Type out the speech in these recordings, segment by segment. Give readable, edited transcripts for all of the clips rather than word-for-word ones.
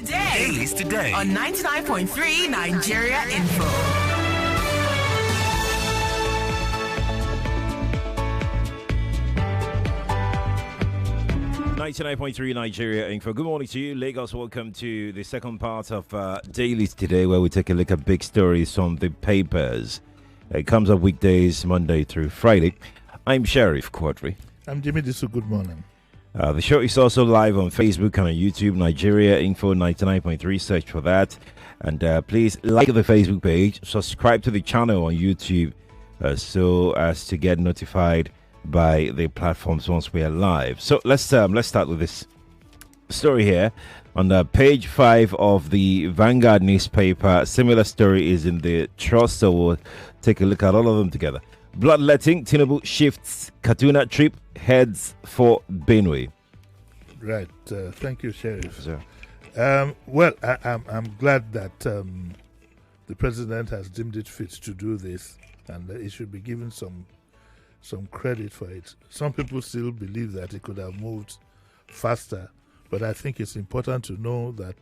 Dailies today on 99.3 Nigeria Info. 99.3 Nigeria Info. Good morning to you, Lagos. Welcome to the second part of Dailies today, where we take a look at big stories from the papers. It comes up weekdays, Monday through Friday. I'm Sheriff Quadry. I'm Jimi. Disu. Good morning. The show is also live on Facebook and on YouTube, Nigeria Info 99.3. Search for that. And please like the Facebook page, subscribe to the channel on YouTube so as to get notified by the platforms once we are live. So let's start with this story here on page 5 of the Vanguard newspaper. Similar story is in the Trust, so we'll take a look at all of them together. Bloodletting, Tinubu shifts Kaduna trip, heads for Benue. Right. Thank you, Sheriff. Sir. Well, I'm glad that the president has deemed it fit to do this, and he should be given some credit for it. Some people still believe that it could have moved faster, but I think it's important to know that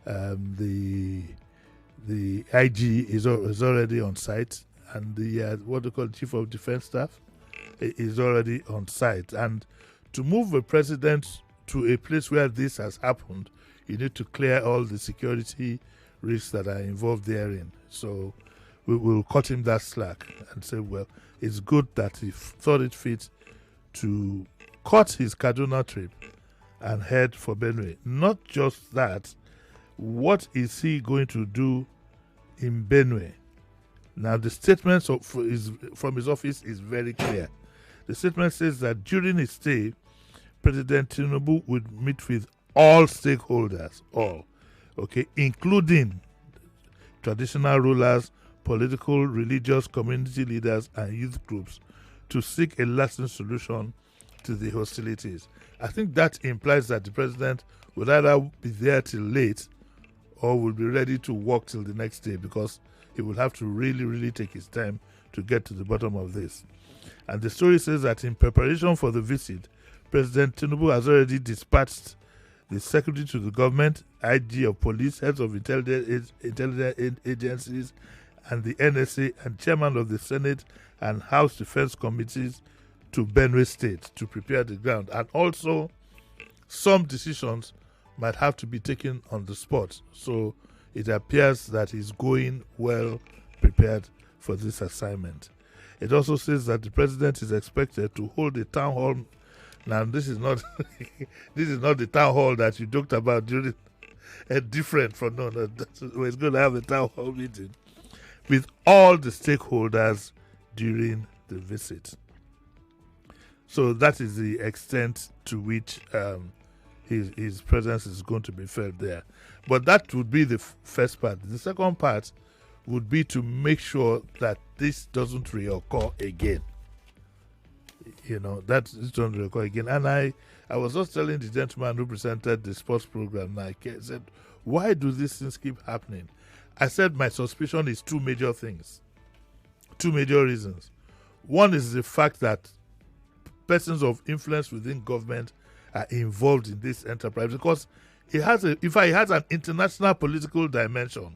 the IG is already on site, and the what they call Chief of Defense Staff is already on site. And to move a president to a place where this has happened, you need to clear all the security risks that are involved therein. So we will cut him that slack and say, well, it's good that he thought it fit to cut his Kaduna trip and head for Benue. Not just that, what is he going to do in Benue? Now, the statement from his office is very clear. The statement says that during his stay, President Tinubu would meet with all stakeholders, including traditional rulers, political, religious, community leaders, and youth groups to seek a lasting solution to the hostilities. I think that implies that the president would either be there till late or will be ready to walk till the next day, because he will have to really, really take his time to get to the bottom of this. And the story says that in preparation for the visit, President Tinubu has already dispatched the Secretary to the Government, IG of Police, heads of intelligence agencies, and the NSA, and chairman of the Senate and House Defense Committees to Benue State to prepare the ground. And also, some decisions might have to be taken on the spot. So it appears that he's going well prepared for this assignment. It also says that the president is expected to hold a town hall. Now, this is not this is not the town hall that you joked about during different from we're going to have a town hall meeting with all the stakeholders during the visit. So that is the extent to which his presence is going to be felt there. But that would be the first part. The second part would be to make sure that this doesn't reoccur again. That it doesn't reoccur again. And I was just telling the gentleman who presented the sports program, I said, why do these things keep happening? I said my suspicion is two major things, two major reasons. One is the fact that persons of influence within government are involved in this enterprise, because it has an international political dimension,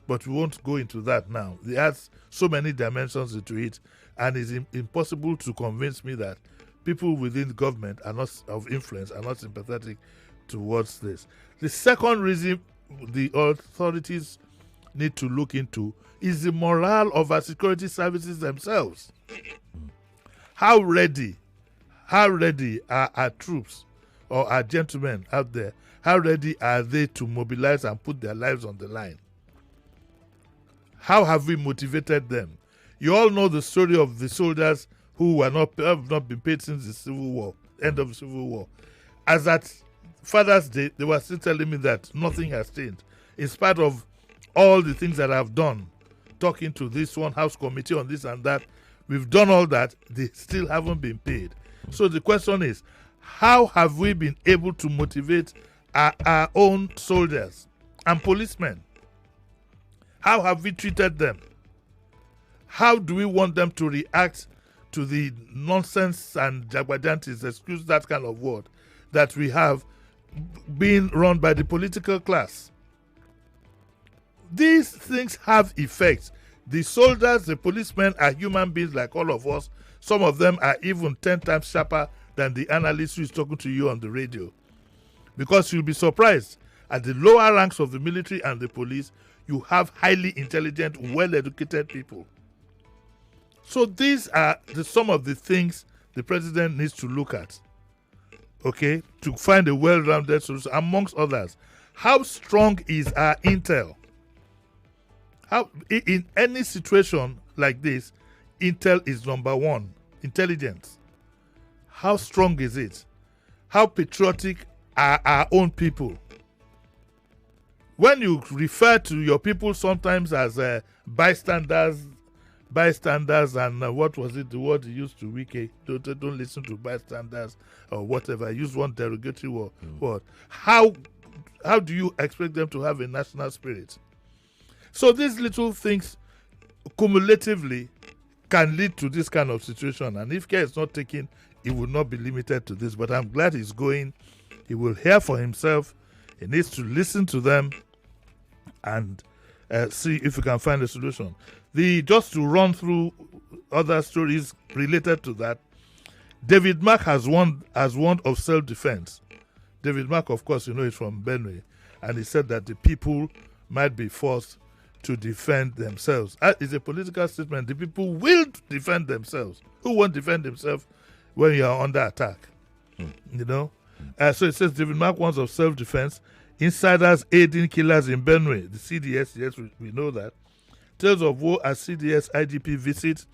but we won't go into that now. It has so many dimensions into it, and it's impossible to convince me that people within the government are not of influence, are not sympathetic towards this. The second reason the authorities need to look into is the morale of our security services themselves. How ready are our troops or our gentlemen out there? How ready are they to mobilize and put their lives on the line? How have we motivated them? You all know the story of the soldiers who have not been paid since the Civil War, end of the Civil War. As at Father's Day, they were still telling me that nothing has changed. In spite of all the things that I've done, talking to this one house committee on this and that, we've done all that, they still haven't been paid. So the question is, how have we been able to motivate our own soldiers and policemen? How have we treated them? How do we want them to react to the nonsense and jagbajantis, excuse that kind of word, that we have being run by the political class. These things have effects. The soldiers, the policemen are human beings like all of us. Some of them are even 10 times sharper than the analyst who is talking to you on the radio. Because you'll be surprised, at the lower ranks of the military and the police, you have highly intelligent, well-educated people. So these are some of the things the president needs to look at, okay, to find a well-rounded solution, amongst others. How strong is our intel? How, in any situation like this, intel is number one. Intelligence. How strong is it? How patriotic are our own people? When you refer to your people sometimes as bystanders, and what was it, the word you used to wiki? Don't listen to bystanders or whatever. Use one derogatory word. How do you expect them to have a national spirit? So these little things cumulatively can lead to this kind of situation. And if care is not taken, it will not be limited to this. But I'm glad he's going. He will hear for himself. He needs to listen to them and see if we can find a solution. Just to run through other stories related to that, David Mark has warned of self-defense. David Mark, of course, is from Benue, and he said that the people might be forced to defend themselves. It's a political statement. The people will defend themselves. Who won't defend himself when you are under attack? So it says David Mark warns of self-defense. Insiders aiding killers in Benue. The CDS, yes, we know that. Tales of war as CDS IGP visit.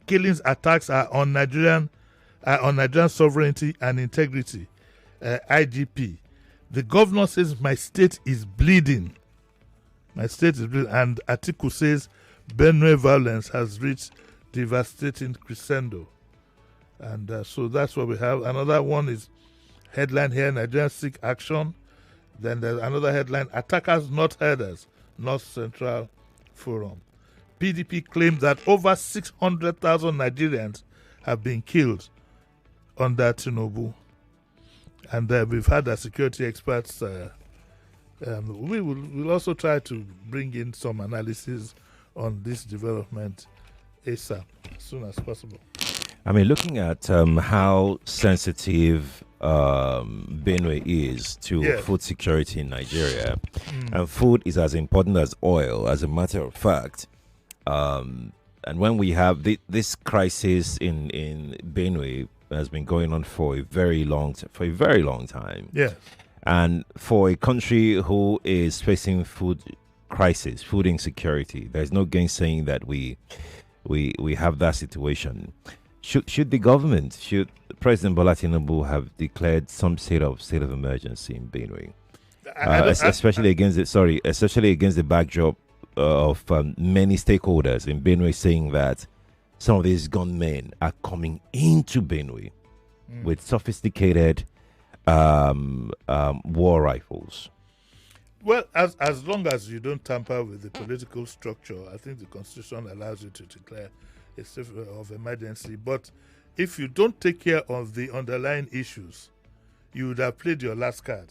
Killings attacks are on Nigerian sovereignty and integrity. IGP. The governor says my state is bleeding. My state is bleeding. And Atiku says Benue violence has reached devastating crescendo. And so that's what we have. Another one is headline here, Nigerians seek action. Then there's another headline, attackers not herders, North Central Forum. PDP claimed that over 600,000 Nigerians have been killed under Tinubu. And we've had our security experts. We'll also try to bring in some analysis on this development ASAP, as soon as possible. I mean, looking at how sensitive Benue is to food security in Nigeria, and food is as important as oil, as a matter of fact. And when we have this crisis in Benue has been going on for a very long time. Yeah. And for a country who is facing food crisis, food insecurity, there's no gainsaying that we have that situation. Should the government, should President Bola Tinubu have declared some state of emergency in Benue, especially against the backdrop of many stakeholders in Benue saying that some of these gunmen are coming into Benue with sophisticated war rifles? Well, as long as you don't tamper with the political structure, I think the Constitution allows you to declare a state of emergency. But if you don't take care of the underlying issues, you would have played your last card.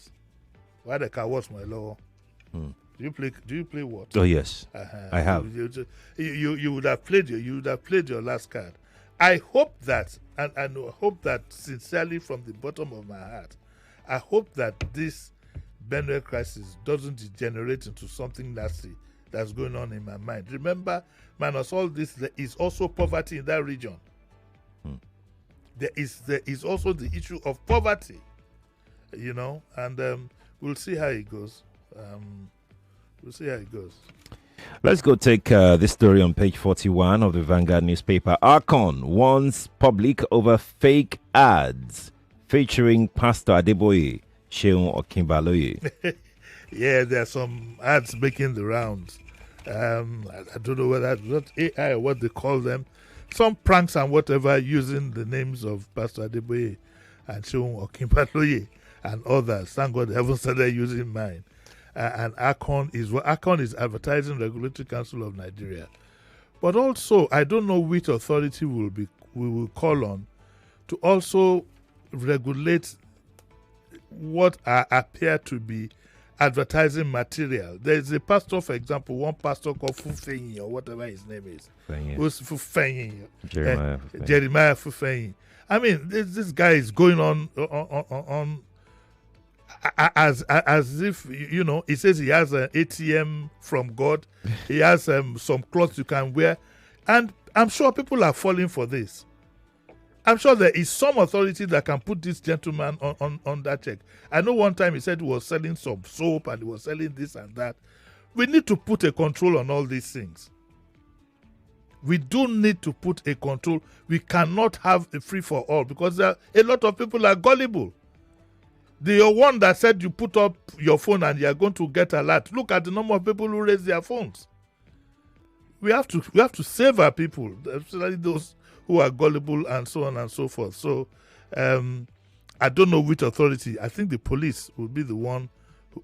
Why the car was my law? Do you play what? Oh yes, I have. You would have played your last card. I hope that, and I hope that sincerely from the bottom of my heart, I hope that this Benue crisis doesn't degenerate into something nasty that's going on in my mind. Remember, minus all this, there is also poverty in that region. There is also the issue of poverty, and we'll see how it goes. Let's go take this story on page 41 of the Vanguard newspaper. Archon warns public over fake ads featuring Pastor Adeboye, Sheun Okinbaloye. Yeah, there are some ads making the rounds. I don't know whether that's AI or what they call them. Some pranks and whatever using the names of Pastor Adeboye and Sheun Okinbaloye and others. Thank God they haven't started using mine. And Archon is Advertising Regulatory Council of Nigeria. But also, I don't know which authority we will call on to also regulate what appear to be advertising material. There's a pastor, for example, one pastor called Fufeyin or whatever his name is. Who's Fufeyin? Jeremiah Fufeyin. I mean, this guy is going on as if, you know, he says he has an ATM from God. He has some clothes you can wear. And I'm sure people are falling for this. I'm sure there is some authority that can put this gentleman on that check. I know one time he said he was selling some soap and he was selling this and that. We need to put a control on all these things. We do need to put a control. We cannot have a free for all because a lot of people are gullible. The one that said you put up your phone and you are going to get alert. Look at the number of people who raise their phones. We have to save our people, especially those who are gullible and so on and so forth. So I don't know which authority. I think the police will be the one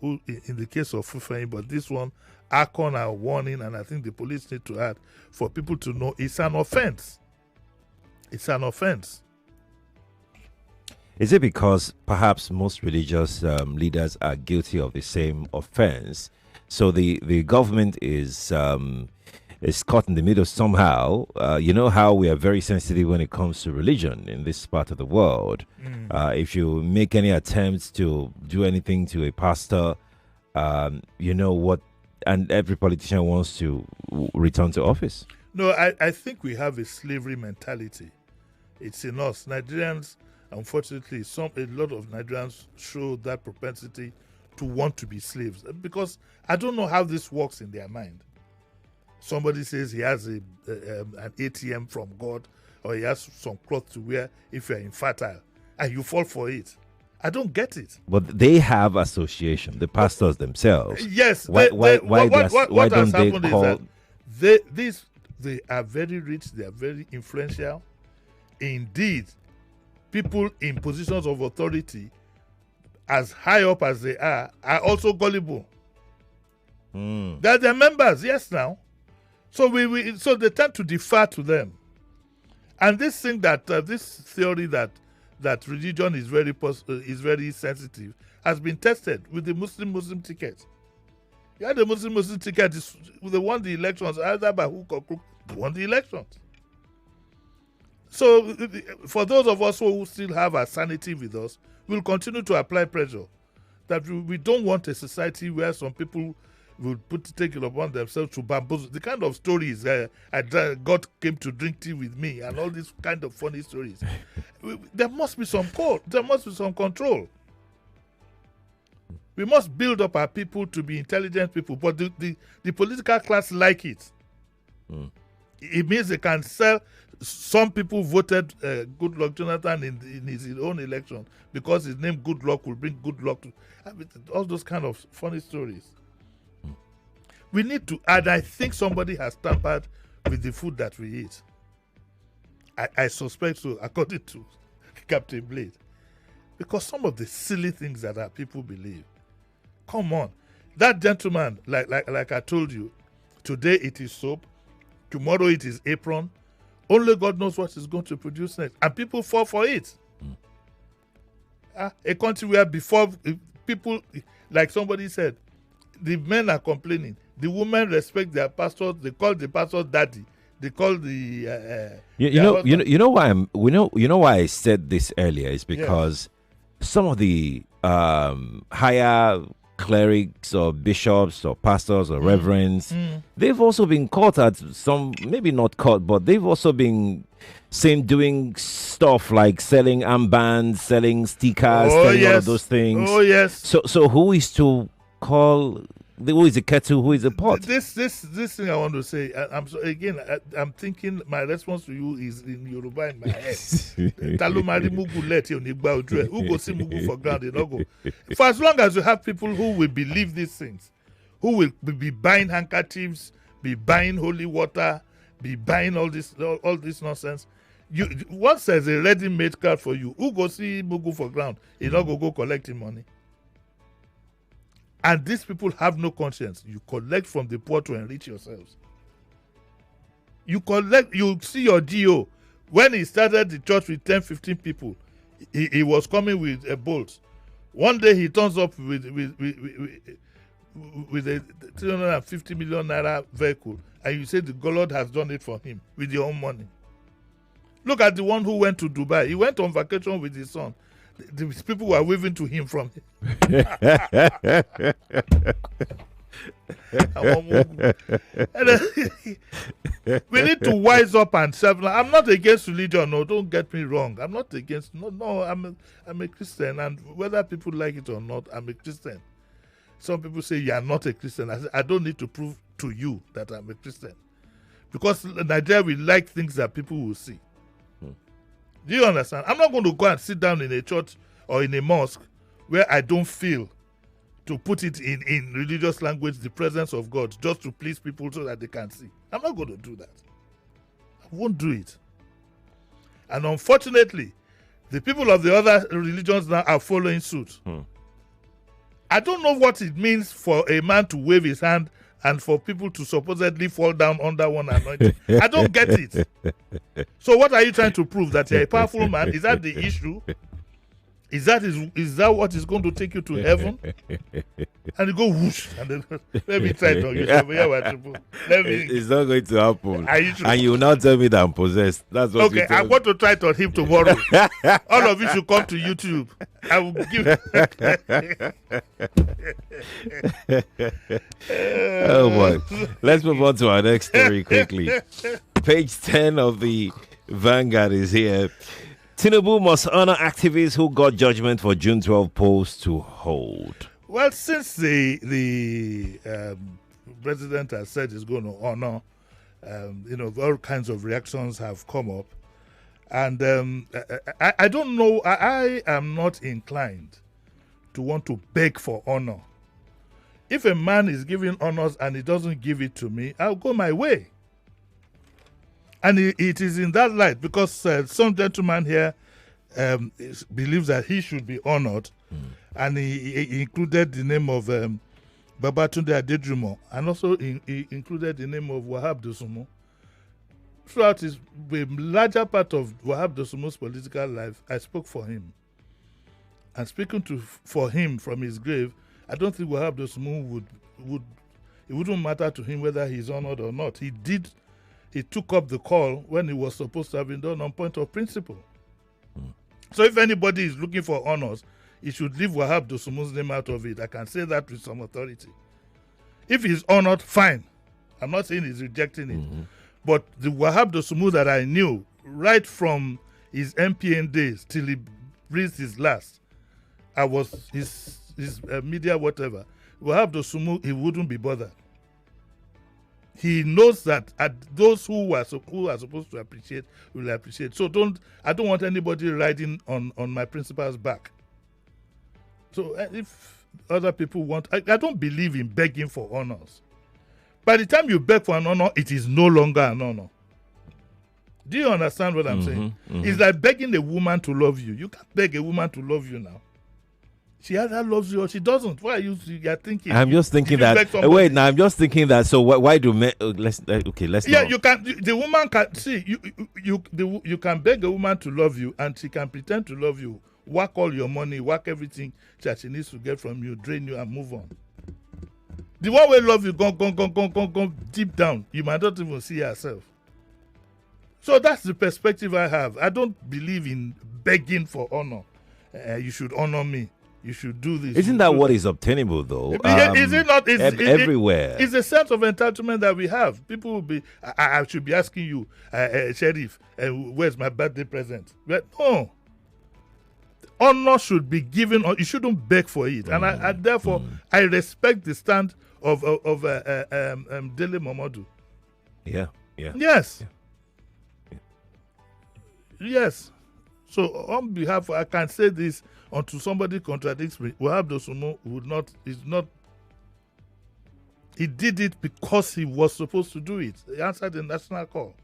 who, in the case of Fufeyin, but this one, ACON are warning, and I think the police need to add for people to know it's an offense. It's an offense. Is it because perhaps most religious leaders are guilty of the same offense? So the government is caught in the middle somehow. You know how we are very sensitive when it comes to religion in this part of the world. If you make any attempts to do anything to a pastor, you know what, and every politician wants to return to office. No, I think we have a slavery mentality. It's in us. Nigerians, unfortunately, a lot of Nigerians show that propensity to want to be slaves. Because I don't know how this works in their mind. Somebody says he has an ATM from God, or he has some cloth to wear if you're infertile, and you fall for it. I don't get it. But they have association, the pastors themselves. Yes. Why what don't has happened they call... is that they are very rich, they are very influential. Indeed, people in positions of authority, as high up as they are also gullible. They're their members, yes now. So so they tend to defer to them. And this thing this theory that religion is very sensitive has been tested with the Muslim ticket. Yeah, the Muslim ticket they won the elections either by hook or crook. They won the elections. So for those of us who still have our sanity with us, we'll continue to apply pressure. That we don't want a society where some people will take it upon themselves to bamboozle. The kind of stories God came to drink tea with me and all these kind of funny stories. There must be some code. There must be some control. We must build up our people to be intelligent people, but the political class like it. It means they can sell. Some people voted Goodluck Jonathan in his own election because his name Goodluck will bring good luck to all those kind of funny stories. We need to add, I think somebody has tampered with the food that we eat. I suspect so, according to Captain Blade. Because some of the silly things that our people believe. Come on. That gentleman, like I told you, today it is soap, tomorrow it is apron. Only God knows what is going to produce next. And people fall for it. A country where before people, like somebody said, the men are complaining. The women respect their pastors. They call the pastor daddy. They call the you know why I said this earlier is because some of the higher clerics or bishops or pastors or reverends, they've also been caught at some, maybe not caught, but they've also been seen doing stuff like selling armbands, selling stickers, selling all of those things. Oh yes. So who is to call? Who is the kettle? Who is the pot? This thing I want to say. I'm thinking my response to you is in Yoruba in my head. Talumari mugu let you nigba odre. Who go see mugu for ground? They not go. For as long as you have people who will believe these things, who will be buying handkerchiefs, be buying holy water, be buying all this nonsense. Once there's a ready-made card for you, who go see mugu for ground? He not go collecting money. And these people have no conscience. You collect from the poor to enrich yourselves. You see your GO. When he started the church with 10, 15 people, he was coming with a bolt. One day he turns up with a 350 million naira vehicle, and you say the God has done it for him with your own money. Look at the one who went to Dubai. He went on vacation with his son. The people were waving to him from we need to wise up and serve. I'm not against religion. No, don't get me wrong. I'm not against. No. I'm a Christian, and whether people like it or not, I'm a Christian. Some people say you are not a Christian. I say, I don't need to prove to you that I'm a Christian, because in Nigeria we like things that people will see. Do you understand? I'm not going to go and sit down in a church or in a mosque where I don't feel, to put it in religious language, the presence of God, just to please people so that they can see. I'm not going to do that. I won't do it. And unfortunately, the people of the other religions now are following suit. I don't know what it means for a man to wave his hand and for people to supposedly fall down under one anointing. I don't get it. So what are you trying to prove? That you're a powerful man? Is that the issue? Is that what is going to take you to heaven? And you go whoosh, and then let me try to use It's not going to happen. You and you will not tell me that I'm possessed. That's what okay, I want to try to him tomorrow. All of you should come to YouTube. I will give Oh boy. Let's move on to our next story quickly. Page 10 of the Vanguard is here. Tinubu must honor activists who got judgment for June 12 polls to hold. Well, since the president has said he's going to honor, all kinds of reactions have come up. And I don't know, I am not inclined to want to beg for honor. If a man is giving honors and he doesn't give it to me, I'll go my way. And it is in that light, because some gentleman here believes that he should be honored, and he included the name of Babatunde Adejumo, and also he included the name of Wahab Dosumu. Throughout the larger part of Wahab Dosumu's political life, I spoke for him. And speaking for him from his grave, I don't think Wahab Dosumu it wouldn't matter to him whether he's honored or not. He took up the call when it was supposed to have been done on point of principle. So if anybody is looking for honors, he should leave Wahab Dosumu's name out of it. I can say that with some authority. If he's honored, fine. I'm not saying he's rejecting it. But the Wahab Dosumu that I knew, right from his MPN days till he breathed his last, I was his media whatever, Wahab Dosumu, he wouldn't be bothered. He knows that those who are supposed to appreciate will appreciate. So I don't want anybody riding on my principal's back. So if other people want, I don't believe in begging for honors. By the time you beg for an honor, it is no longer an honor. Do you understand what I'm saying? It's like begging a woman to love you. You can't beg a woman to love you now. She either loves you or she doesn't. Why are you thinking? I'm just thinking that. Wait, now I'm just thinking that. So why do men? Let's. Yeah, you can. The woman can see you can beg a woman to love you, and she can pretend to love you. Work all your money, work everything that she needs to get from you, drain you, and move on. The one way love you, go deep down. You might not even see yourself. So that's the perspective I have. I don't believe in begging for honor. You should honor me. You should do this. Isn't that what is obtainable, though? Is it not? Everywhere. It's a sense of entitlement that we have. People will be. I should be asking you, Sheriff, where's my birthday present? But no. Honor should be given. You shouldn't beg for it. And therefore, I respect the stand of Dele Momodu. Yeah. Yes. Yeah. Yes. So on behalf, I can say this until somebody contradicts me. Wahab Dosumu he did it because he was supposed to do it. He answered the national call.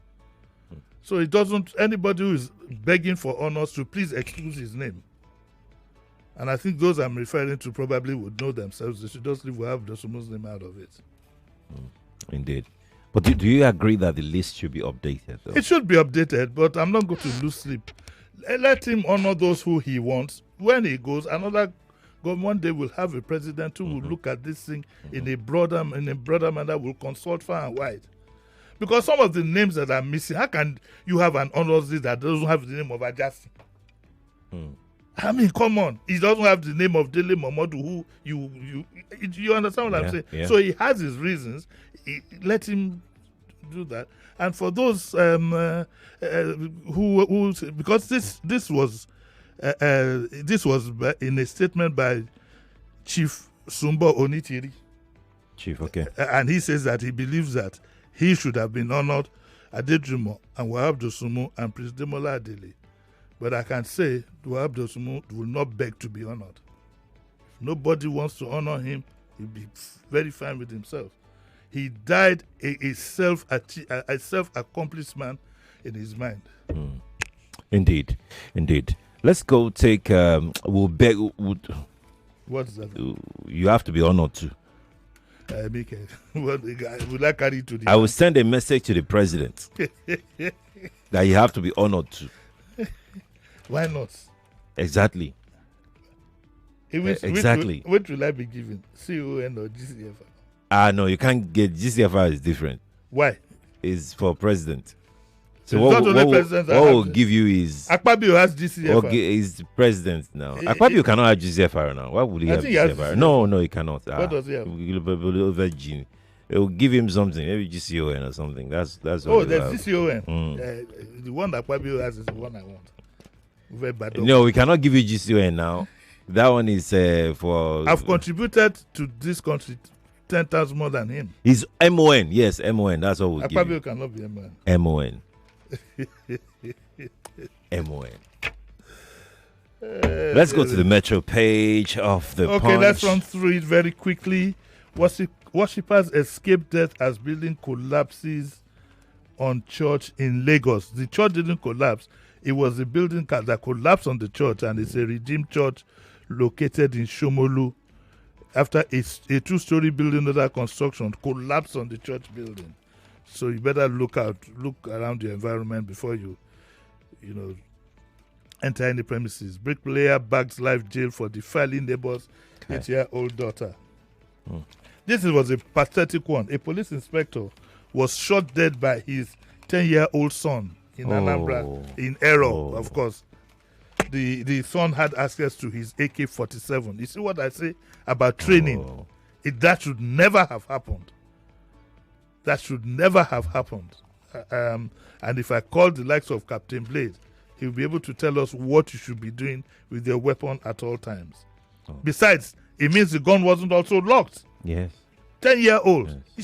So it doesn't, anybody who is begging for honors to please excuse his name. And I think those I'm referring to probably would know themselves. They should just leave Wahab Dosumu's name out of it. Indeed. But do you agree that the list should be updated, though? It should be updated, but I'm not going to lose sleep. Let him honor those who he wants. When he goes, another one day we'll have a president who will look at this thing in a broader manner, will consult far and wide. Because some of the names that are missing, how can you have an honors list that doesn't have the name of Ajasi? I mean, come on. He doesn't have the name of Dele Momodu, who you understand what I'm saying? Yeah. So he has his reasons. Let him do that. And for those who because this was in a statement by Chief Sumbo Onitiri. Chief, okay. And he says that he believes that he should have been honored Adejumo and Wahab Dosumu and Prince Demola Adele. But I can say Wahab Dosumu will not beg to be honored. If nobody wants to honor him, he'll be very fine with himself. He died a self-accomplished man in his mind. Indeed. Let's go take. We'll beg. What's that? You have to be honored too. Will I carry to the? I will send a message to the president that you have to be honored too. Why not? Exactly. Exactly. What will I be given? CON or GCFR? No, you can't get GCFR is different. Why? It's for president. So it's what will give you is Akpabio has GCFR. Is president now. Akpabio cannot have GCFR now. Why would he have GCFR? No, he cannot. What does he have? Virgin. It will give him something, maybe GCON or something. That's oh, there's GCON. The one that Akpabio has is the one I want. Very bad. No, we cannot give you GCON now. That one is for. I've contributed to this country 10 times more than him. He's MON. Yes, MON. That's what we'll give you. Akpabio cannot be MON. MON. MON. Let's go to the Metro page of the Okay, Punch. let's run through it very quickly. Worshippers escape death as building collapses on church in Lagos. The church didn't collapse. It was a building that collapsed on the church, and it's a Redeemed church located in Shomolu. After a two-story building under construction collapsed on the church building. So you better look around your environment before you enter any premises. Bricklayer bags life jail for defiling neighbor's 8-year-old daughter. This was a pathetic one. A police inspector was shot dead by his 10-year-old son in Anambra, in error, of course. The son had access to his AK-47. You see what I say about training? That should never have happened. That should never have happened. And if I call the likes of Captain Blade, he'll be able to tell us what you should be doing with your weapon at all times. Besides, it means the gun wasn't also locked. Yes. 10-year-old. Yes. He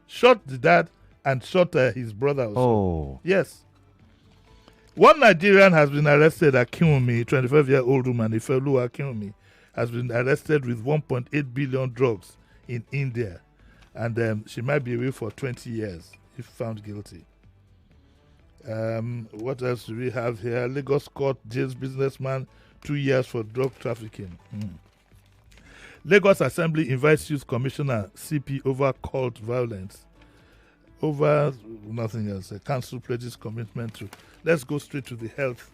shot the dad and shot his brother also. Yes. One Nigerian has been arrested at Kiwumi, 25-year-old woman, Ifelu Kiwumi, has been arrested with 1.8 billion drugs in India. And she might be away for 20 years if found guilty. What else do we have here? Lagos court jails businessman 2 years for drug trafficking. Lagos Assembly invites Youth Commissioner CP over cult violence. Over nothing else. Council pledges commitment to. Let's go straight to the health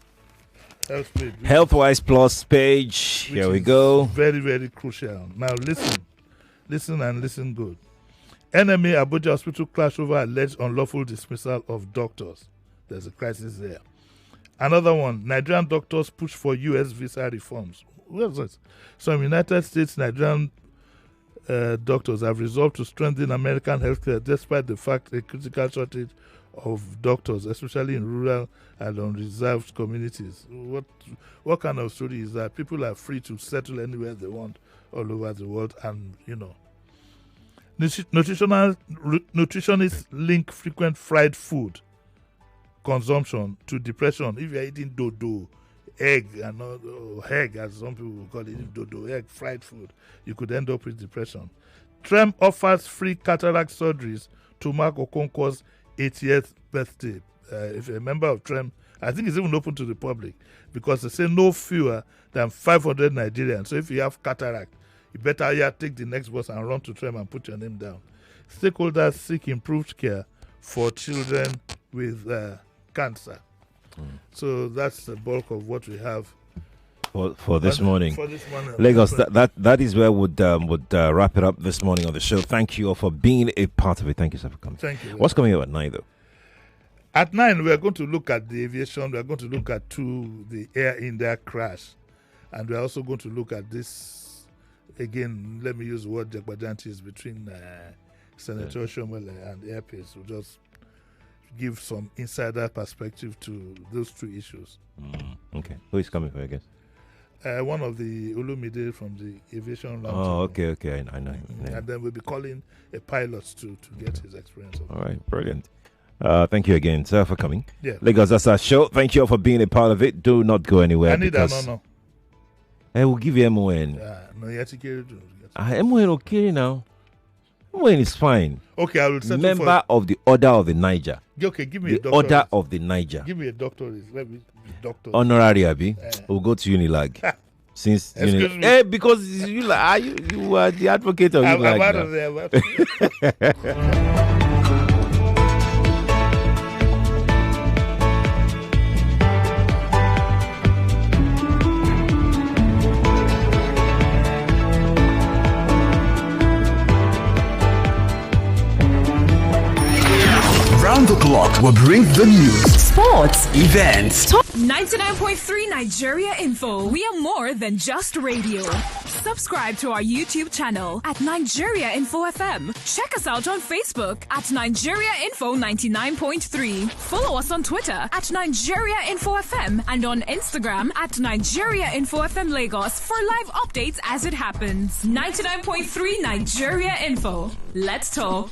page. Healthwise Plus page. Here we go. Very, very crucial. Now listen and listen good. NMA Abuja Hospital clash over alleged unlawful dismissal of doctors. There's a crisis there. Another one, Nigerian doctors push for US visa reforms. Where's this? Some United States Nigerian doctors have resolved to strengthen American healthcare despite the fact a critical shortage of doctors, especially in rural and unreserved communities. What kind of story is that? People are free to settle anywhere they want all over the world, and nutritionists link frequent fried food consumption to depression. If you're eating dodo, egg, and not egg, as some people will call it, dodo, egg, fried food, you could end up with depression. Trem offers free cataract surgeries to mark Okonkwo's 80th birthday. If you're a member of Trem, I think it's even open to the public because they say no fewer than 500 Nigerians. So if you have cataract, you better take the next bus and run to Trem and put your name down. Stakeholders seek improved care for children with cancer. So that's the bulk of what we have for this morning. For this morning. Lagos, that is where would wrap it up this morning on the show. Thank you all for being a part of it. Thank you, sir, for coming. Thank you. What's coming up at 9, though? At 9, we are going to look at the aviation. We are going to look at the Air India crash. And we are also going to look at this, again, let me use the word Jagbajantis between Senator Shomole and Airpace. We'll just give some insider perspective to those two issues. Okay. Who is coming for, I guess? One of the Olumide from the aviation lounge. Oh, okay. I know. Yeah. And then we'll be calling a pilot to get his experience. All right, brilliant. Thank you again, sir, for coming. Yeah. Lagos, that's our show. Thank you all for being a part of it. Do not go anywhere. I need because I will give you MON. No, you have to carry it. MON okay now. MON is fine. Okay, I will settle Member of the Order of the Niger. Okay, give me a The doctor. Order of the Niger. Give me a doctor. Let me doctor. Honorary, Abi. We'll go to Unilag. Since Excuse me. because you are the advocate of Unilag. I'm out of there. I'm out of there. Round the clock will bring the news, Sports. events, 99.3 Nigeria Info. We are more than just radio. Subscribe to our YouTube channel at Nigeria Info FM. Check us out on Facebook at Nigeria Info 99.3. Follow us on Twitter at Nigeria Info FM and on Instagram at Nigeria Info FM Lagos for live updates as it happens. 99.3 Nigeria Info. Let's talk.